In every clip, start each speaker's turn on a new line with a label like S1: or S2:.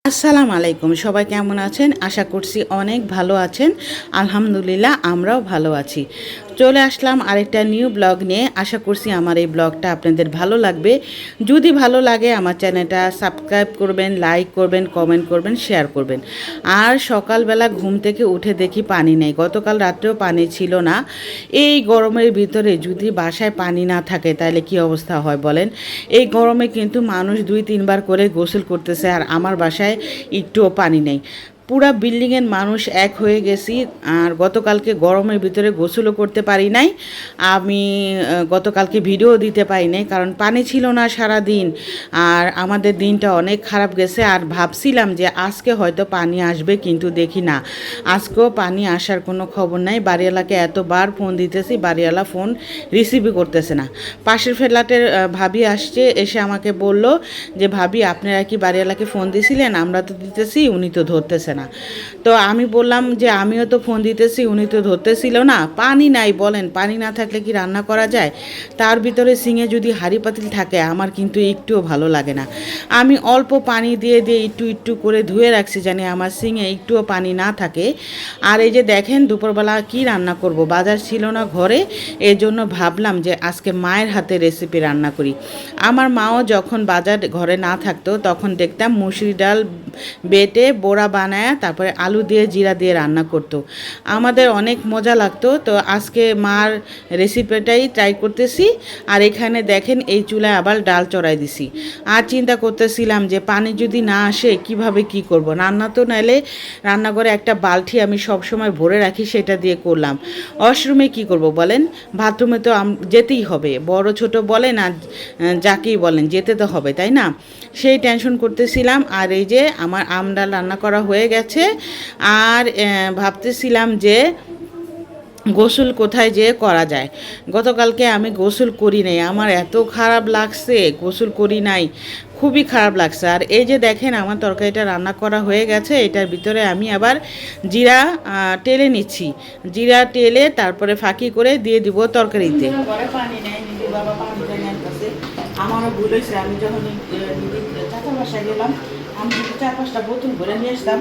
S1: আসসালামু আলাইকুম। সবাই কেমন আছেন? আশা করছি অনেক ভালো আছেন। আলহামদুলিল্লাহ আমরাও ভালো আছি। চলে আসলাম আরেকটা নিউ ব্লগ নিয়ে। আশা করছি আমার এই ব্লগটা আপনাদের ভালো লাগবে। যদি ভালো লাগে আমার চ্যানেলটা সাবস্ক্রাইব করবেন, লাইক করবেন, কমেন্ট করবেন, শেয়ার করবেন। আর সকালবেলা ঘুম থেকে উঠে দেখি পানি নেই। গতকাল রাত্রেও পানি ছিল না। এই গরমের ভিতরে যদি বাসায় পানি না থাকে তাহলে কি অবস্থা হয় বলেন? এই গরমে কিন্তু মানুষ 2-3 বার করে গোসল করতেছে, আর আমার বাসায় একটুও পানি নেই। পুরা বিল্ডিংয়ের মানুষ এক হয়ে গেছি। আর গতকালকে গরমের ভিতরে গোসলও করতে পারি নাই। আমি গতকালকে ভিডিও দিতে পারি নাই, কারণ পানি ছিল না সারা দিন। আর আমাদের দিনটা অনেক খারাপ গেছে। আর ভাবছিলাম যে আজকে হয়তো পানি আসবে, কিন্তু দেখি না, আজকেও পানি আসার কোনো খবর নাই। বাড়িওয়ালাকে এতবার ফোন দিতেছি, বাড়িওয়ালা ফোন রিসিভই করতেছে না। পাশের ফ্ল্যাটের ভাবি আসছে, এসে আমাকে বলল যে ভাবি আপনারা কি বাড়িওয়ালাকে ফোন দিয়েছিলেন? আমরা তো দিতেছি, উনি তো ধরতেছে না। তো আমি বললাম যে আমিও তো ফোন দিতেছি, উনি তো ধরতেছিল না। পানি নাই, বলেন পানি না থাকলে কি রান্না করা যায়? তার ভিতরে সিঙে যদি হাঁড়ি পাতিল থাকে আমার কিন্তু একটুও ভালো লাগে না। আমি অল্প পানি দিয়ে দিয়ে একটু একটু করে ধুয়ে রাখছি, জানি আমার সিঙে একটুও পানি না থাকে। আর এই যে দেখেন দুপুরবেলা কি রান্না করব, বাজার ছিল না ঘরে, এই জন্য ভাবলাম যে আজকে মায়ের হাতে রেসিপি রান্না করি। আমার মাও যখন বাজার ঘরে না থাকতো তখন দেখতাম মুসুরি ডাল বেটে বড়া বানায় তারপরে আলু দিয়ে জিরা দিয়ে রান্না করতো। আমাদের অনেক মজা লাগতো। তো আজকে মার রেসিপিটাই ট্রাই করতেছি। আর এখানে দেখেন এই চুলায় আবার ডাল চড়াই দিছি। আর চিন্তা করতেছিলাম যে পানি যদি না আসে কিভাবে কি করব। রান্না তো নাইলে রান্নাঘরে একটা বালতি আমি সব সময় ভরে রাখি, সেটা দিয়ে করলাম। ওয়াশরুমে কি করব বলেন? বাথরুমে তো যেতেই হবে, বড় ছোট বলেন আর যাকেই বলেন, যেতে তো হবে, তাই না? সেই টেনশন করতেছিলাম। আর এই যে আমার আমডাল রান্না করা হয়ে গেছে। আর ভাবতেছিলাম যে গোসল কোথায় যেয়ে করা যায়। গতকালকে আমি গোসল করি নাই, আমার এত খারাপ লাগছে, গোসল করি নাই, খুবই খারাপ লাগছে। আর এই যে দেখেন আমার তরকারিটা রান্না করা হয়ে গেছে। এটার ভিতরে আমি আবার জিরা টেলে নিচ্ছি। জিরা টেলে তারপরে ফাঁকি করে দিয়ে দিব তরকারিতে। পানি নেই, দিদির বাবা পানিটা নেন কাছে। আমারও ভুল হয়েছে, আমি যখন দিদির চাচা বাসায় গেলাম আমি যদি 4-5টা বোতল ভরে নিয়ে আসতাম।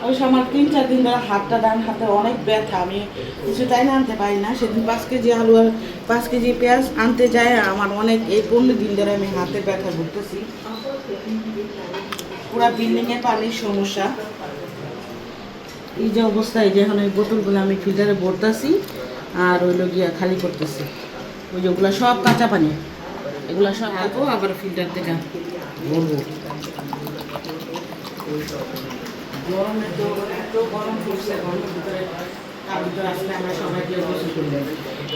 S1: ওই সময় আমার 3-4 দিন ধরে হাতটা ডান হাতে অনেক ব্যথা, আমি কিছু তাই না আনতে পারি না। সেদিন 5 কেজি আলু আর 5 কেজি পেঁয়াজ আনতে যায়, আমার অনেক এই 15 দিন ধরে আমি হাতে ব্যথা ভুগতেছি। পুরা বিল্ডিংয়ে পানির সমস্যা। এই যে অবস্থা, এই যে এখন ওই বোতলগুলো আমি ফিল্টারে ভরতেছি আর ওইগুলো গিয়া খালি করতেছি। ওই যে ওগুলো সব কাঁচা পানি, এগুলো সব আনবো আবার ফিল্টার থেকে ভরবো। গরমে তো এত গরম পড়ছে, গরমের ভিতরে তার ভিতরে আসলে আমরা সবাই গিয়ে গোসল করবো,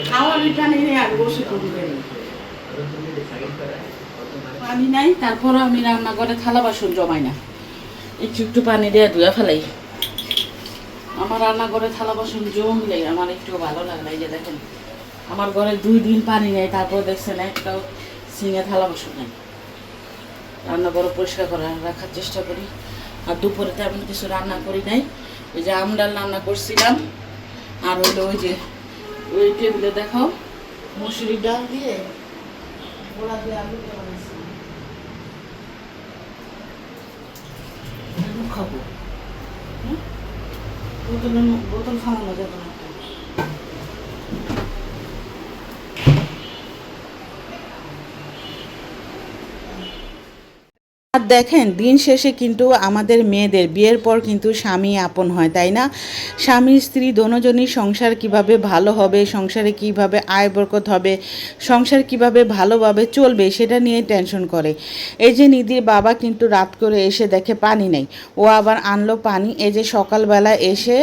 S1: খাওয়ার পানি নেই আর গোসল করবো। পানি নাই, তারপরও আমি রান্নাঘরে থালা বাসন জমাই না, একটু একটু পানি দিয়ে ধুয়ে ফেলাই। আমার রান্নাঘরে থালা বাসন জমলে আমার একটু ভালো লাগে। এই যে দেখেন আমার ঘরে 2 দিন পানি নেই, তারপর দেখছেন একটাও সিঙে থালা বাসন নেই। রান্নাঘরে পরিষ্কার করে রাখার চেষ্টা করি। আর দুপুরে তেমন কিছু রান্না করি নাই, ওই যে আমডাল রান্না করছিলাম। আর হইলো ওই যে ওই টেবিলে দেখাও মুসুরি ডাল দিয়ে বড়া দিয়ে আলু দিয়ে বানাইছিলাম, খাবো। বোতল খাওয়ানো যাবে না। আর দেখেন দিন শেষে কিন্তু আমাদের মেয়েদের বিয়ের পর কিন্তু স্বামী আপন হয়, তাই না? স্বামী স্ত্রী দোনোজনই সংসার কিভাবে ভালো হবে, সংসারে কিভাবে আয় বরকত হবে, সংসার কিভাবে ভালোভাবে চলবে সেটা নিয়ে টেনশন করে। এই যে নিধির বাবা কিন্তু রাত করে এসে দেখে পানি নেই, ও আবার আনলো পানি। এই যে সকালবেলা এসে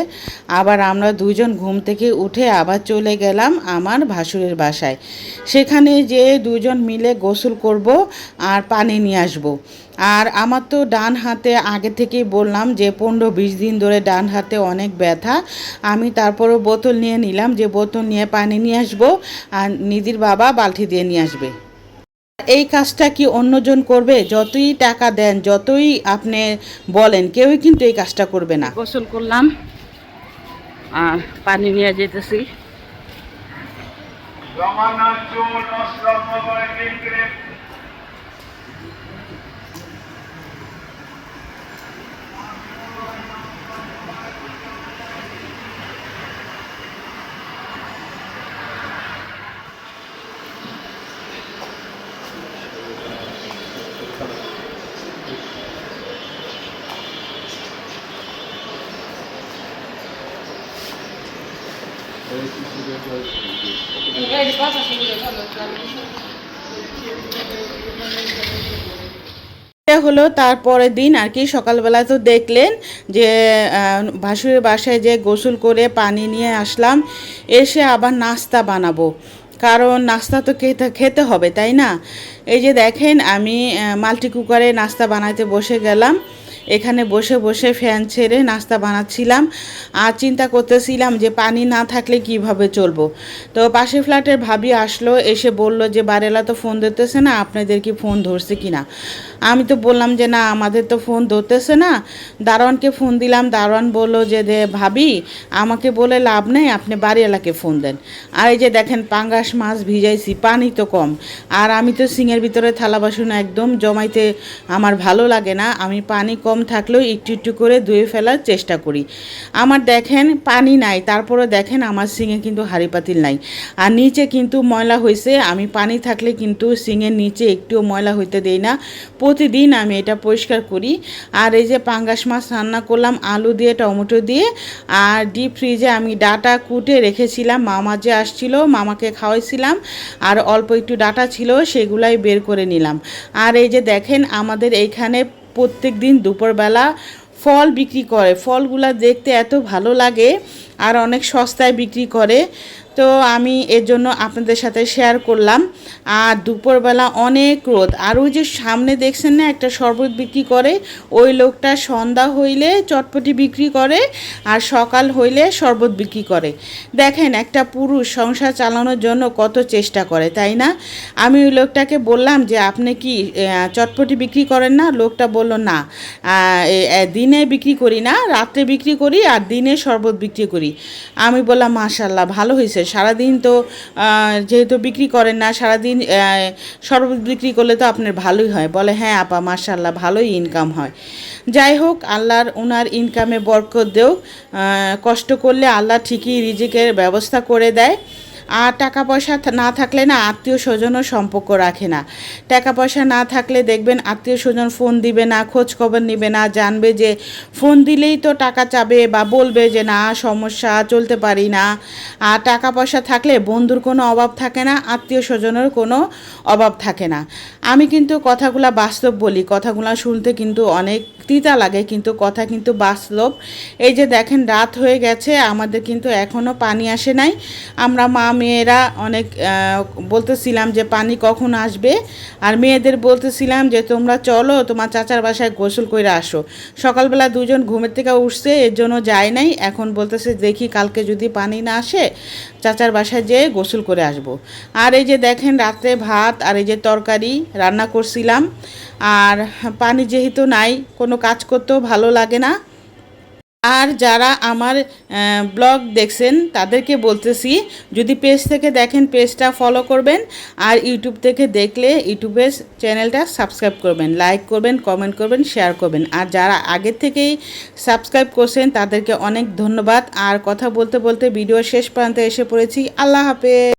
S1: আবার আমরা দুজন ঘুম থেকে উঠে আবার চলে গেলাম আমার ভাসুরের বাসায়। সেখানে যে দুজন মিলে গোসল করব আর পানি নিয়ে আসবো। আর আমার তো ডান হাতে আগে থেকেই বললাম যে 15-20 দিন ধরে ডান হাতে অনেক ব্যথা। আমি তারপরও বোতল নিয়ে নিলাম যে বোতল নিয়ে পানি নিয়ে আসবো, আর নিধির বাবা বালতি দিয়ে নিয়ে আসবে। এই কাজটা কি অন্যজন করবে? যতই টাকা দেন, যতই আপনি বলেন, কেউই কিন্তু এই কাজটা করবে না। গোসল করলাম আর পানি নিয়ে যেতেছি। এটা হলো তারপরের দিন আর কি। সকালবেলা তো দেখলেন যে ভাসুরের বাসায় যে গোসল করে পানি নিয়ে আসলাম, এসে আবার নাস্তা বানাবো, কারণ নাস্তা তো খেতে হবে, তাই না? এই যে দেখেন আমি মাল্টি কুকারে নাস্তা বানাতে বসে গেলাম। এখানে বসে বসে ফ্যান ছেড়ে নাস্তা বানাচ্ছিলাম আর চিন্তা করতেছিলাম যে পানি না থাকলে কিভাবে চলবো। তো পাশের ফ্ল্যাটের ভাবি আসলো, এসে বলল যে বারেলা তো ফোন ধরতেছে না, আপনাদের কি ফোন ধরছে কি না। আমি তো বললাম যে না, আমাদের তো ফোন ধরতেছে না। দারোয়ানকে ফোন দিলাম, দারোয়ান বললো যে ভাবি আমাকে বলে লাভ নেই, আপনি বাড়িওয়ালাকে ফোন দেন। আর এই যে দেখেন পাঙ্গাস মাছ ভিজাইছি, পানি তো কম। আর আমি তো সিঙের ভিতরে থালা বাসন একদম জমাইতে আমার ভালো লাগে না, আমি পানি কম থাকলেও একটু একটু করে ধুয়ে ফেলার চেষ্টা করি। আমার দেখেন পানি নাই, তারপরে দেখেন আমার সিঙে কিন্তু হাঁড়ি পাতিল নাই, আর নিচে কিন্তু ময়লা হয়েছে। আমি পানি থাকলে কিন্তু সিঙের নিচে একটুও ময়লা হইতে দেই না, প্রতিদিন আমি এটা পরিষ্কার করি। আর এই যে পাঙ্গাস মাছ রান্না করলাম আলু দিয়ে, টমেটো দিয়ে। আর ডিপ ফ্রিজে আমি ডাটা কুটে রেখেছিলাম, মামা যে আসছিল মামাকে খাওয়াইছিলাম, আর অল্প একটু ডাটা ছিল সেগুলাই বের করে নিলাম। আর এই যে দেখেন আমাদের এইখানে প্রত্যেক দিন দুপুরবেলা ফল বিক্রি করে। ফলগুলা দেখতে এত ভালো লাগে আর অনেক সস্তায় বিক্রি করে, তো আমি এর জন্য আপনাদের সাথে শেয়ার করলাম। আর দুপুরবেলা অনেক রোদ। আর ওই যে সামনে দেখছেন না একটা শরবত বিক্রি করে, ওই লোকটা সন্ধ্যা হইলে চটপটি বিক্রি করে আর সকাল হইলে শরবত বিক্রি করে। দেখেন একটা পুরুষ সংসার চালানোর জন্য কত চেষ্টা করে, তাই না? আমি ওই লোকটাকে বললাম যে আপনি কি চটপটি বিক্রি করেন না? লোকটা বলল না, দিনে বিক্রি করি না, রাত্রে বিক্রি করি আর দিনে শরবত বিক্রি করি। আমি বললাম মাশাআল্লাহ, ভালো হয়েছে। সারাদিন তো যেহেতু বিক্রি করেন না, সারাদিন শরবত বিক্রি করলে তো আপনার ভালোই হয়। বলে হ্যাঁ আপা মাশাআল্লাহ, ভালোই ইনকাম হয়। যাই হোক, আল্লাহর ওনার ইনকামে বরকত দেওক। কষ্ট করলে আল্লাহ ঠিকই রিজিকের ব্যবস্থা করে দেয়। আর টাকা পয়সা না থাকলে না আত্মীয় স্বজনও সম্পর্ক রাখে না। টাকা পয়সা না থাকলে দেখবেন আত্মীয় স্বজন ফোন দিবে না, খোঁজ খবর নেবে না, জানবে যে ফোন দিলেই তো টাকা চাবে বা বলবে যে না সমস্যা, চলতে পারি না। আর টাকা পয়সা থাকলে বন্ধুর কোনো অভাব থাকে না, আত্মীয় স্বজনের কোনো অভাব থাকে না। আমি কিন্তু কথাগুলা বাস্তব বলি, কথাগুলা শুনতে কিন্তু অনেক তিতা লাগে, কিন্তু কথা কিন্তু বাস্তব। এই যে দেখেন রাত হয়ে গেছে, আমাদের কিন্তু এখনও পানি আসে নাই। আমরা মা মেয়েরা অনেক বলতেছিলাম যে পানি কখন আসবে, আর মেয়েদের বলতেছিলাম যে তোমরা চলো তোমার চাচার বাসায় গোসল করে আসো। সকালবেলা দুজন ঘুমের থেকে উঠছে, এর জন্য যায় নাই। এখন বলতেছে দেখি কালকে যদি পানি না আসে চাচার বাসায় যেয়ে গোসল করে আসব। আর এই যে দেখেন রাত্রে ভাত আর এই যে তরকারি রান্না করছিলাম। আর পানি যেহেতু নাই, কোনো কাজ করতেও ভালো লাগে না। আর যারা আমার ব্লগ দেখছেন তাদেরকে বলতেছি, যদি পেজ থেকে দেখেন পেজটা ফলো করবেন, আর ইউটিউব থেকে দেখলে ইউটিউবের চ্যানেলটা সাবস্ক্রাইব করবেন, লাইক করবেন, কমেন্ট করবেন, শেয়ার করবেন। আর যারা আগের থেকেই সাবস্ক্রাইব করছেন তাদেরকে অনেক ধন্যবাদ। আর কথা বলতে বলতে ভিডিও শেষ প্রান্তে এসে পড়েছি। আল্লাহ হাফেজ।